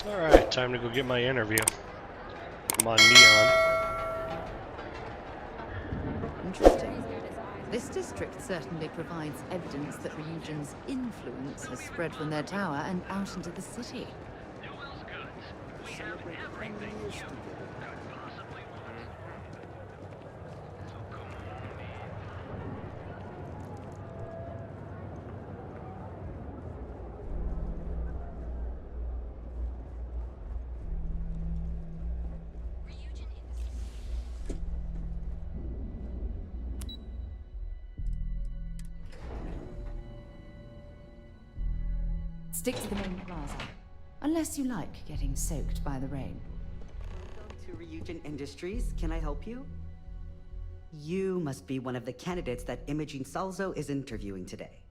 Alright, time to go get my interview. I'm on Neon. Interesting. This district certainly provides evidence that Ryujin's influence has spread from their tower and out into the city. Stick to the main plaza, unless you like getting soaked by the rain. Welcome to Ryujin Industries. Can I help you? You must be one of the candidates that Imogene Salzo is interviewing today.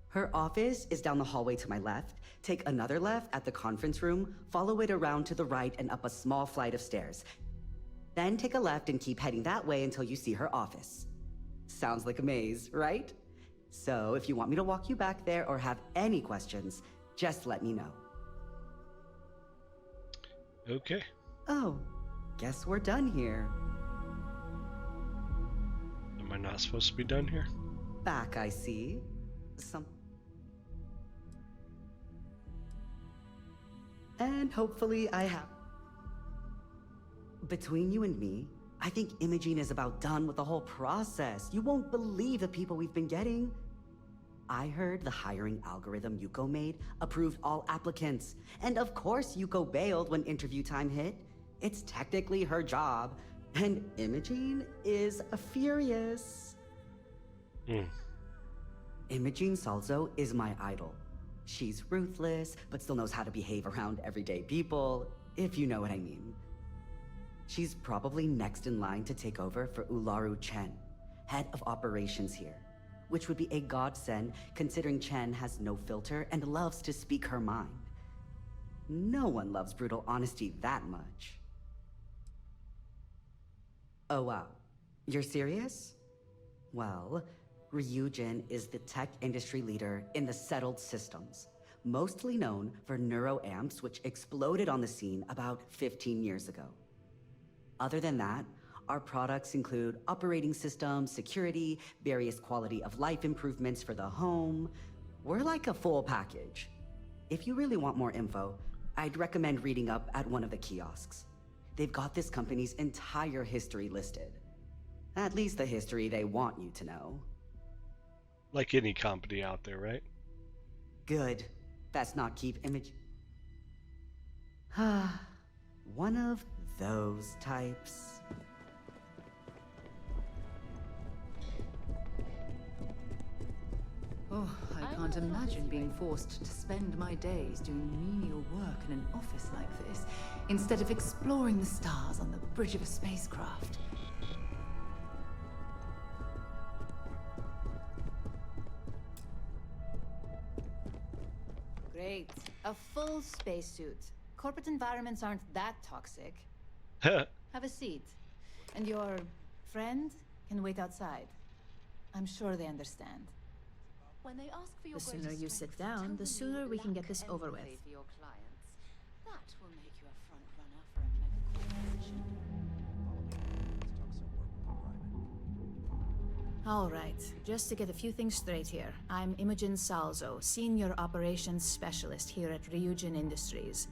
Her office is down the hallway to my left. Take another left at the conference room, follow it around to the right and up a small flight of stairs. Then take a left and keep heading that way until you see her office. Sounds like a maze, right? So if you want me to walk you back there or have any questions, just let me know. Okay. Oh, guess we're done here. Am I not supposed to be done here? Back, I see. And hopefully I have... Between you and me, I think Imogene is about done with the whole process. You won't believe the people we've been getting. I heard the hiring algorithm Yuko made approved all applicants. And of course Yuko bailed when interview time hit. It's technically her job. And Imogene is furious. Imogene Salzo is my idol. She's ruthless, but still knows how to behave around everyday people, if you know what I mean. She's probably next in line to take over for Ularu Chen, head of operations here, which would be a godsend considering Chen has no filter and loves to speak her mind. No one loves brutal honesty that much. Oh wow, you're serious? Well, Ryujin is the tech industry leader in the settled systems, mostly known for neuroamps which exploded on the scene about 15 years ago. Other than that, our products include operating systems, security, various quality of life improvements for the home. We're like a full package. If you really want more info, I'd recommend reading up at one of the kiosks. They've got this company's entire history listed. At least the history they want you to know. Like any company out there, right? Good. Best not keep image... One of those types. Oh, I can't imagine being forced to spend my days doing menial work in an office like this, instead of exploring the stars on the bridge of a spacecraft. Great. A full spacesuit. Corporate environments aren't that toxic. Have a seat. And your friend can wait outside. I'm sure they understand. When they ask for your The sooner you sit down, the sooner we can get this over with. For your clients. That will make you a front runner for a medical position. All right, just to get a few things straight here. I'm Imogen Salzo, Senior Operations Specialist here at Ryujin Industries.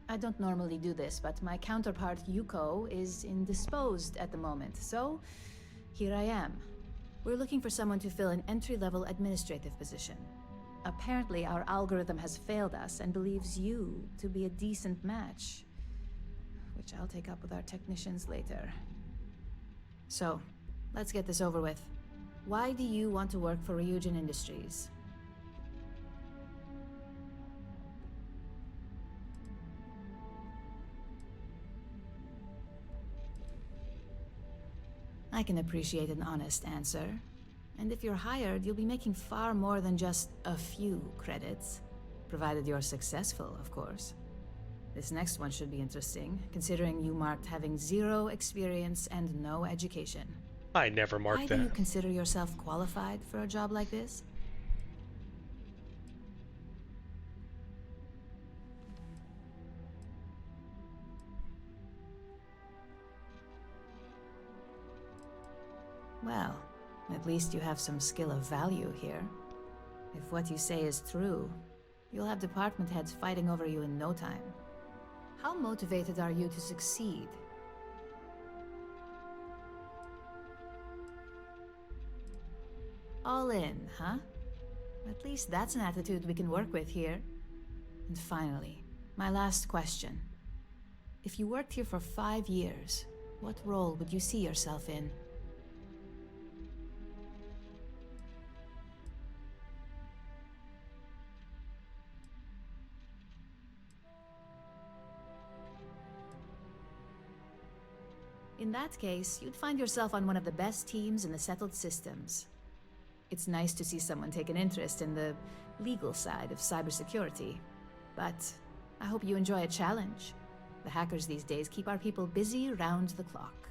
I don't normally do this, but my counterpart Yuko is indisposed at the moment, so here I am. We're looking for someone to fill an entry-level administrative position. Apparently, our algorithm has failed us and believes you to be a decent match, which I'll take up with our technicians later. So, let's get this over with. Why do you want to work for Ryujin Industries? I can appreciate an honest answer. And if you're hired, you'll be making far more than just a few credits. Provided you're successful, of course. This next one should be interesting, considering you marked having 0 experience and no education. I never marked Why that. do you consider yourself qualified for a job like this? Well, at least you have some skill of value here. If what you say is true, you'll have department heads fighting over you in no time. How motivated are you to succeed? All in, huh? At least that's an attitude we can work with here. And finally, my last question. If you worked here for 5 years, what role would you see yourself in? In that case, you'd find yourself on one of the best teams in the settled systems. It's nice to see someone take an interest in the legal side of cybersecurity, but I hope you enjoy a challenge. The hackers these days keep our people busy round the clock.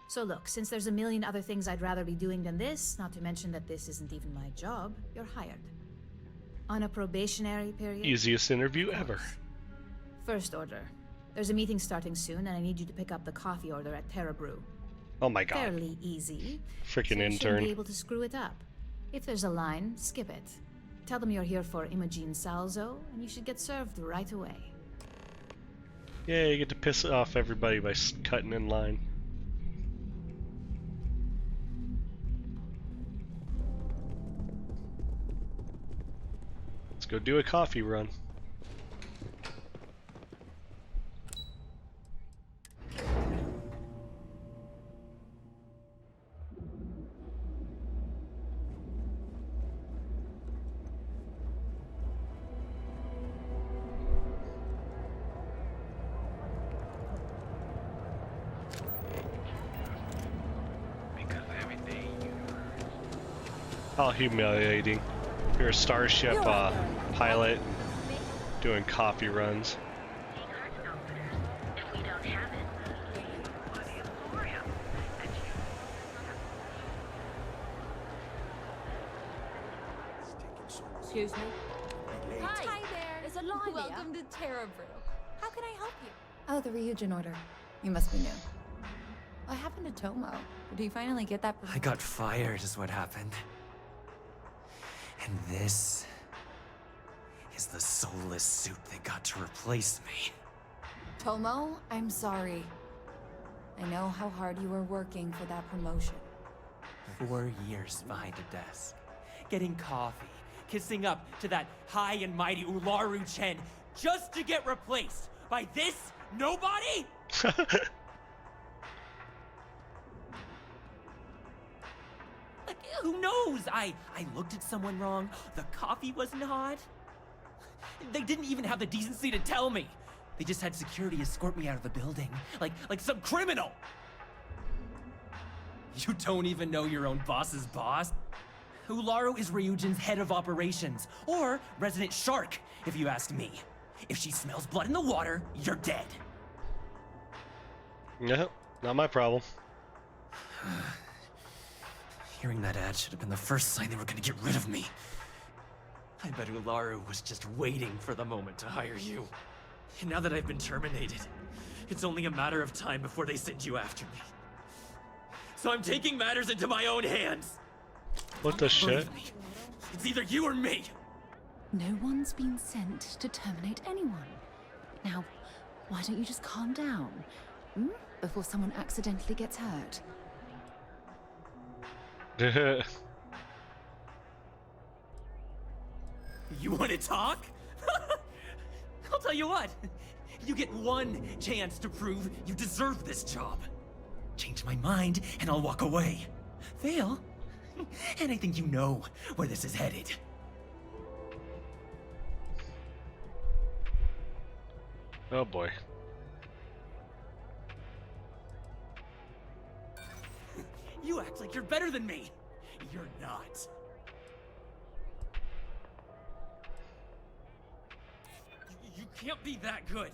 So look, since there's a million other things I'd rather be doing than this, not to mention that this isn't even my job, you're hired. On a probationary period. Easiest interview ever. First order. There's a meeting starting soon, and I need you to pick up the coffee order at Terra Brew. Oh my god. Fairly easy. Freaking so you shouldn't intern. be able to screw it up. If there's a line, skip it. Tell them you're here for Imogen Salzo, and you should get served right away. Yeah, you get to piss off everybody by cutting in line. Let's go do a coffee run. How humiliating. You're a Starship pilot doing coffee runs. Excuse me? Hi. Hi there. There's a line Welcome to Terra Brew. How can I help you? Oh, the Ryujin order. You must be new. What happened to Tomo? Did he finally get that? I got fired is what happened. And this is the soulless suit that got to replace me. Tomo, I'm sorry. I know how hard you were working for that promotion. 4 years behind a desk, getting coffee, kissing up to that high and mighty Ularu Chen, just to get replaced by this nobody? Like, who knows? I looked at someone wrong. The coffee wasn't hot. They didn't even have the decency to tell me. They just had security escort me out of the building, like some criminal. You don't even know your own boss's boss? Ularu is Ryujin's head of operations, or resident shark, if you ask me. If she smells blood in the water, you're dead. Yeah, not my problem. Hearing that ad should have been the first sign they were gonna get rid of me. I bet Ularu was just waiting for the moment to hire you. And now that I've been terminated, it's only a matter of time before they send you after me. So I'm taking matters into my own hands. What the shit? Believe me, it's either you or me. No one's been sent to terminate anyone. Now, why don't you just calm down? Before someone accidentally gets hurt. You want to talk? I'll tell you what. You get one chance to prove you deserve this job. Change my mind, and I'll walk away. Fail, and I think you know where this is headed. Oh boy. You act like you're better than me. You're not. You can't be that good.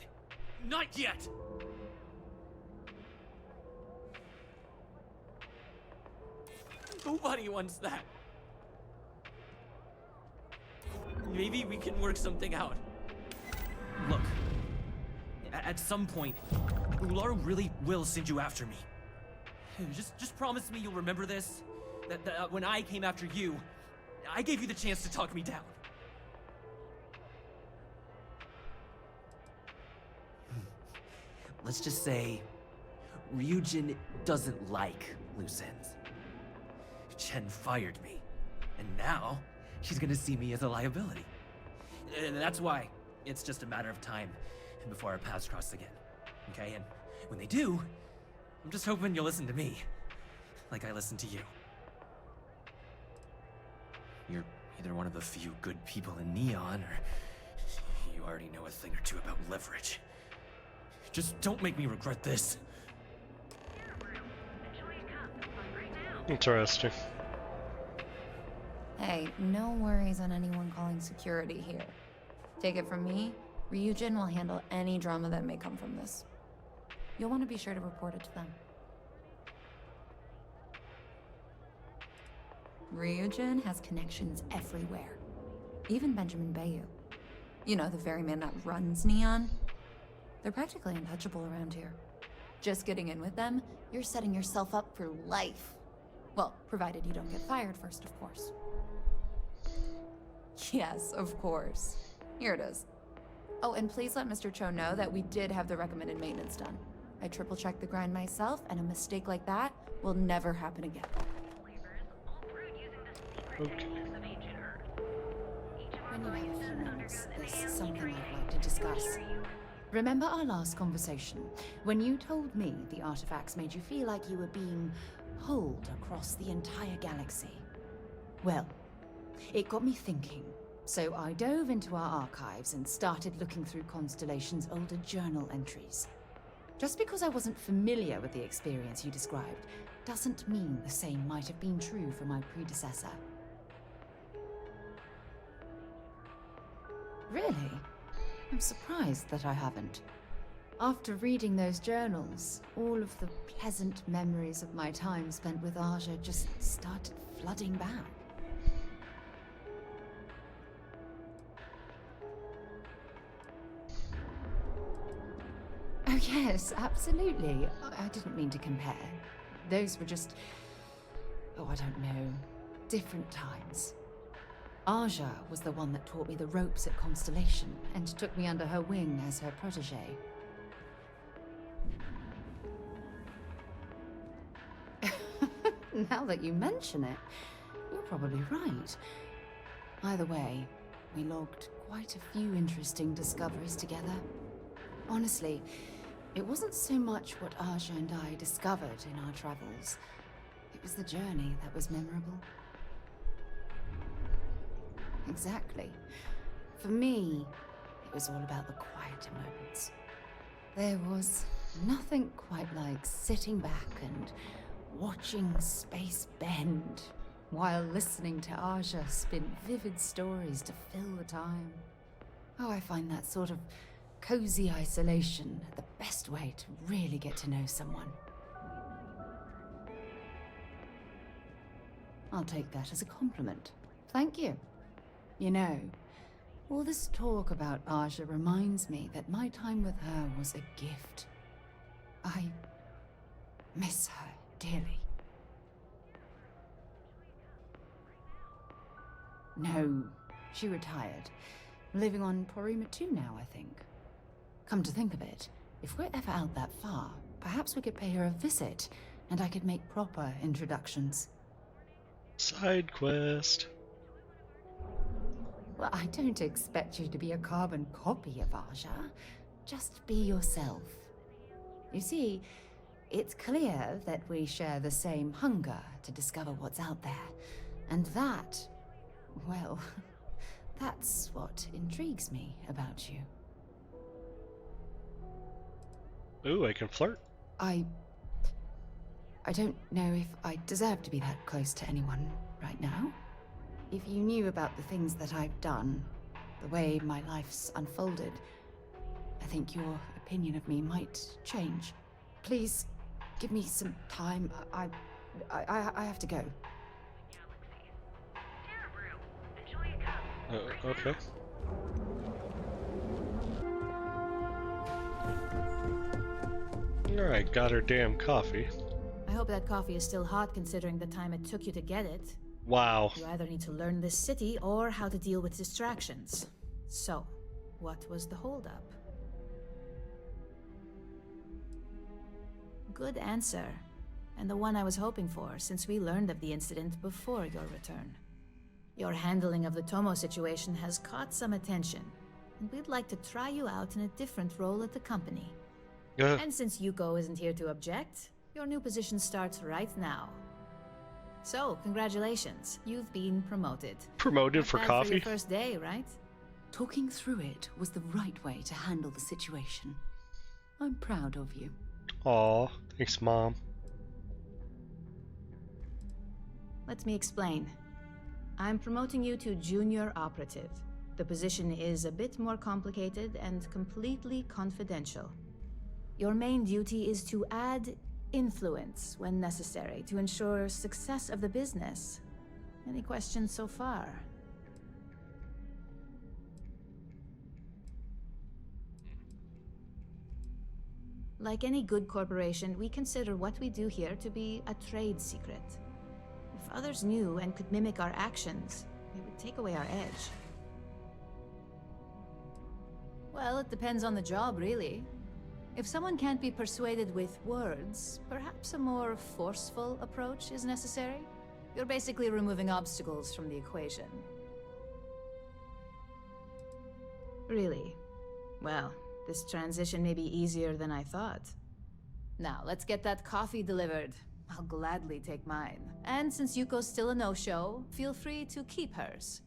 Not yet. Nobody wants that. Maybe we can work something out. Look, at some point, Ularu really will send you after me. Just promise me you'll remember this. that when I came after you, I gave you the chance to talk me down. Let's just say Ryujin doesn't like loose ends. Chen fired me, and now she's gonna see me as a liability. And that's why it's just a matter of time before our paths cross again. Okay, and when they do, I'm just hoping you'll listen to me, like I listened to you. You're either one of the few good people in Neon, or you already know a thing or two about leverage. Just don't make me regret this. Interesting. Hey, no worries on anyone calling security here. Take it from me, Ryujin will handle any drama that may come from this. You'll want to be sure to report it to them. Ryujin has connections everywhere. Even Benjamin Bayou. You know, the very man that runs Neon. They're practically untouchable around here. Just getting in with them, you're setting yourself up for life. Well, provided you don't get fired first, of course. Yes, of course. Here it is. Oh, and please let Mr. Cho know that we did have the recommended maintenance done. I triple-checked the grind myself, and a mistake like that will never happen again. Okay. When you have a few moments, there's something I'd like to discuss. Remember our last conversation, when you told me the artifacts made you feel like you were being pulled across the entire galaxy? Well, it got me thinking, so I dove into our archives and started looking through Constellation's older journal entries. Just because I wasn't familiar with the experience you described, doesn't mean the same might have been true for my predecessor. Really? I'm surprised that I haven't. After reading those journals, all of the pleasant memories of my time spent with Aja just started flooding back. Oh yes, absolutely. I didn't mean to compare. Those were just... oh, I don't know. Different times. Aja was the one that taught me the ropes at Constellation and took me under her wing as her protege. Now that you mention it, you're probably right. Either way, we logged quite a few interesting discoveries together. Honestly, it wasn't so much what Aja and I discovered in our travels. It was the journey that was memorable. Exactly. For me, it was all about the quieter moments. There was nothing quite like sitting back and watching space bend while listening to Aja spin vivid stories to fill the time. Oh, I find that sort of cozy isolation the best way to really get to know someone. I'll take that as a compliment. Thank you. You know, all this talk about Aja reminds me that my time with her was a gift. I miss her dearly. No, she retired. Living on Porima 2 now, I think. Come to think of it, if we're ever out that far, perhaps we could pay her a visit, and I could make proper introductions. Side quest. Well, I don't expect you to be a carbon copy of Aja. Just be yourself. You see, it's clear that we share the same hunger to discover what's out there. And that, well, that's what intrigues me about you. Ooh, I can flirt. I don't know if I deserve to be that close to anyone right now. If you knew about the things that I've done, the way my life's unfolded, I think your opinion of me might change. Please, give me some time. I have to go. Okay. Alright, got her damn coffee. I hope that coffee is still hot considering the time it took you to get it. Wow. You either need to learn this city or how to deal with distractions. So, what was the holdup? Good answer. And the one I was hoping for, since we learned of the incident before your return. Your handling of the Tomo situation has caught some attention, and we'd like to try you out in a different role at the company. And since Yuko isn't here to object, your new position starts right now. So, congratulations. You've been promoted. Promoted Not for bad coffee? For your first day, right? Talking through it was the right way to handle the situation. I'm proud of you. Aw, thanks, Mom. Let me explain. I'm promoting you to junior operative. The position is a bit more complicated and completely confidential. Your main duty is to add influence when necessary to ensure success of the business. Any questions so far? Like any good corporation, we consider what we do here to be a trade secret. If others knew and could mimic our actions, it would take away our edge. Well, it depends on the job, really. If someone can't be persuaded with words, perhaps a more forceful approach is necessary. You're basically removing obstacles from the equation. Really? Well, this transition may be easier than I thought. Now, let's get that coffee delivered. I'll gladly take mine. And since Yuko's still a no-show, feel free to keep hers.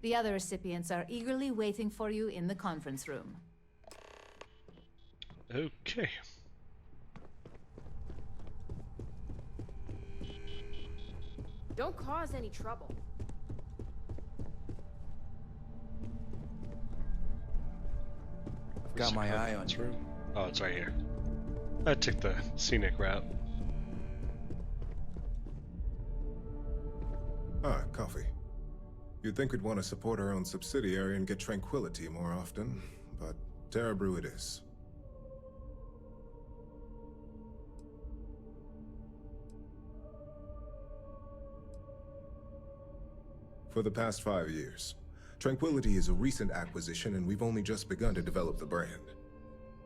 The other recipients are eagerly waiting for you in the conference room. Okay. Don't cause any trouble. I've got my eye on you. Room? Oh, it's right here. I took the scenic route. Ah, coffee. You'd think we'd want to support our own subsidiary and get tranquility more often, but Terra Brew it is. For the past 5 years, Tranquility is a recent acquisition and we've only just begun to develop the brand.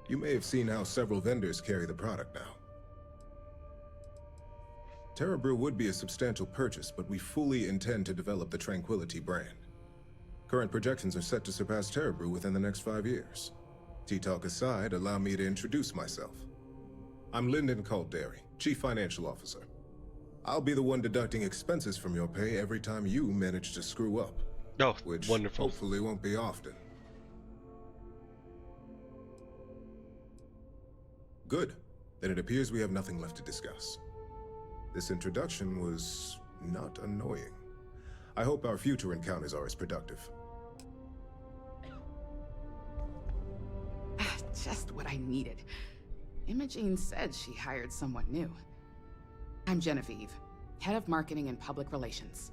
You may have seen how several vendors carry the product now. Terra Brew would be a substantial purchase, but we fully intend to develop the Tranquility brand. Current projections are set to surpass Terra Brew within the next 5 years. Tea-talk aside, allow me to introduce myself. I'm Lyndon Calderi, Chief Financial Officer. I'll be the one deducting expenses from your pay every time you manage to screw up. Oh, which wonderful. Hopefully won't be often. Good. Then it appears we have nothing left to discuss. This introduction was not annoying. I hope our future encounters are as productive. Just what I needed. Imogene said she hired someone new. I'm Genevieve, Head of Marketing and Public Relations.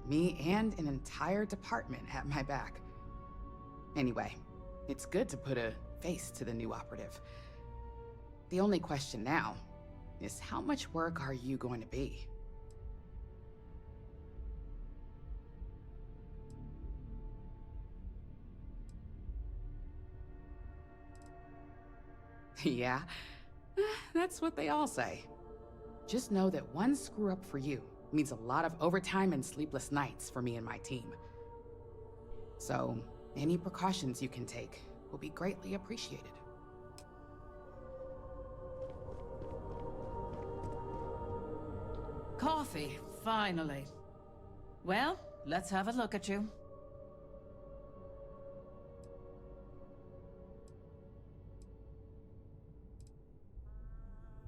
Me and an entire department at my back. Anyway, it's good to put a face to the new operative. The only question now is how much work are you going to be? Yeah, that's what they all say. Just know that one screw up for you means a lot of overtime and sleepless nights for me and my team. So, any precautions you can take will be greatly appreciated. Coffee, finally. Well, let's have a look at you.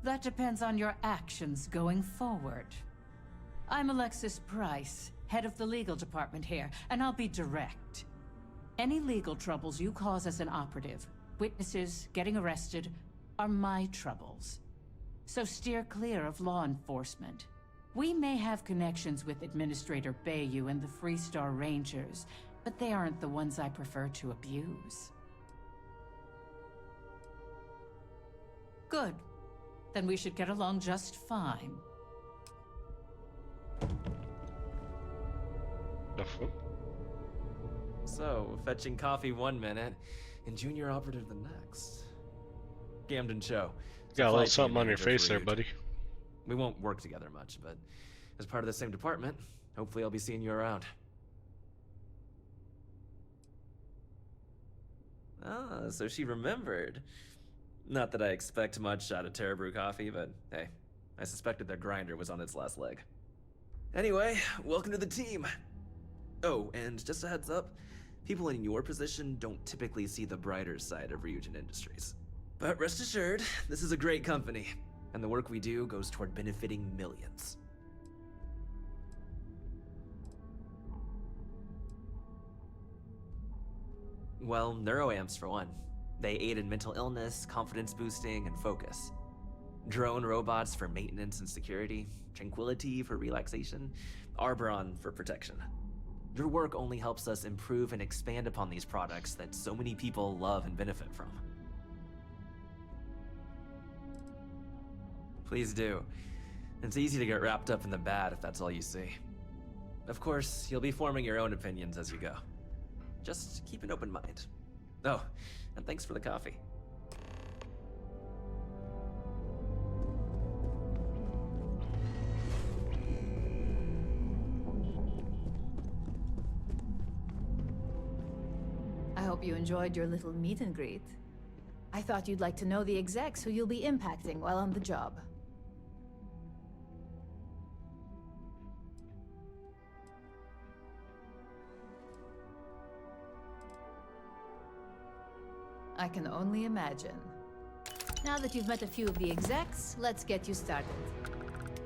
That depends on your actions going forward. I'm Alexis Price, head of the legal department here, and I'll be direct. Any legal troubles you cause as an operative, witnesses, getting arrested, are my troubles. So steer clear of law enforcement. We may have connections with Administrator Bayou and the Freestar Rangers, but they aren't the ones I prefer to abuse. Good. Then we should get along just fine. So, fetching coffee one minute, and junior operative the next. Gamden Cho. Got a supply little chain something on your manager face for there, Ryujin. buddy. We won't work together much, but as part of the same department, hopefully I'll be seeing you around. Ah, so she remembered. Not that I expect much out of Terra Brew Coffee, but hey, I suspected their grinder was on its last leg. Anyway, welcome to the team. Oh, and just a heads up, people in your position don't typically see the brighter side of Ryujin Industries. But rest assured, this is a great company, and the work we do goes toward benefiting millions. Well, neuroamps for one. They aid in mental illness, confidence boosting, and focus. Drone robots for maintenance and security, tranquility for relaxation, Arboron for protection. Your work only helps us improve and expand upon these products that so many people love and benefit from. Please do. It's easy to get wrapped up in the bad if that's all you see. Of course, you'll be forming your own opinions as you go. Just keep an open mind. Oh, and thanks for the coffee. I hope you enjoyed your little meet and greet. I thought you'd like to know the execs who you'll be impacting while on the job. I can only imagine. Now that you've met a few of the execs, let's get you started.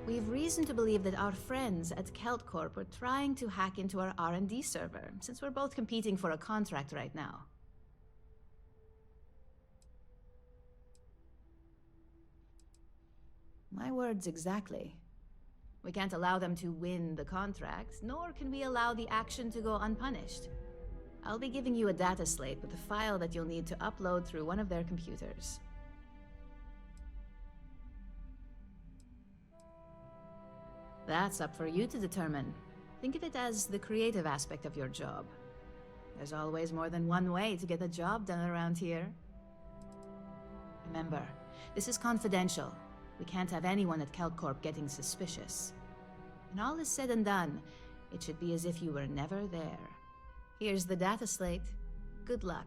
We've reason to believe that our friends at Kelt Corp are trying to hack into our R&D server, since we're both competing for a contract right now. My words exactly. We can't allow them to win the contract, nor can we allow the action to go unpunished. I'll be giving you a data slate with a file that you'll need to upload through one of their computers. That's up for you to determine. Think of it as the creative aspect of your job. There's always more than one way to get a job done around here. Remember, this is confidential. We can't have anyone at Kelt Corp getting suspicious. When all is said and done, it should be as if you were never there. Here's the data slate. Good luck.